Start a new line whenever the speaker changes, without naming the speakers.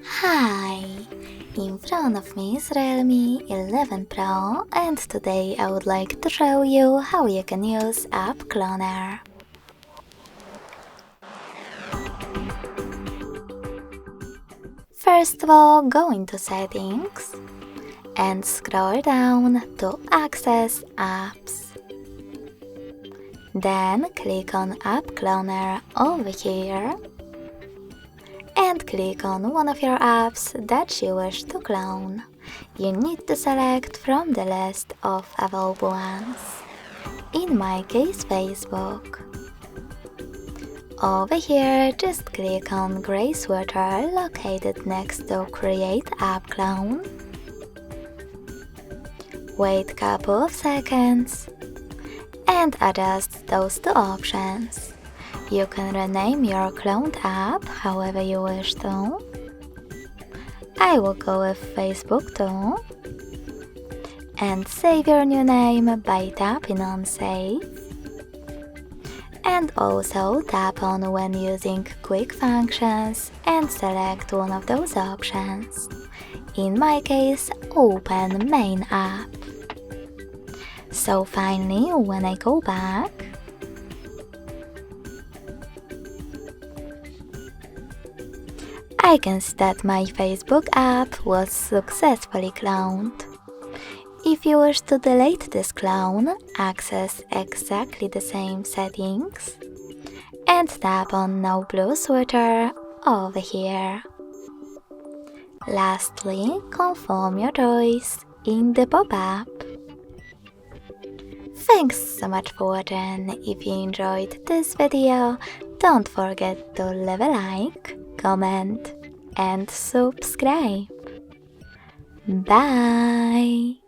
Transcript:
Hi! In front of me is Realme 11 Pro, and today I would like to show you how you can use App Cloner. First of all, go into Settings and scroll down to Access Apps. Then click on App Cloner over here and click on one of your apps that you wish to clone. You need to select from the list of available ones. In my case, Facebook. Over here, just click on gray sweater located next to Create App Clone. Wait a couple of seconds and adjust those two options. You can rename your cloned app however you wish to. I will go with Facebook too. And save your new name by tapping on Save. And also tap on when using quick functions and select one of those options. In my case, Open Main App. So finally, when I go back, I can see that my Facebook app was successfully cloned. If you wish to delete this clone, access exactly the same settings and tap on No Blue Sweater over here. Lastly, confirm your choice in the pop-up. Thanks so much for watching. If you enjoyed this video, don't forget to leave a like, comment and subscribe. Bye!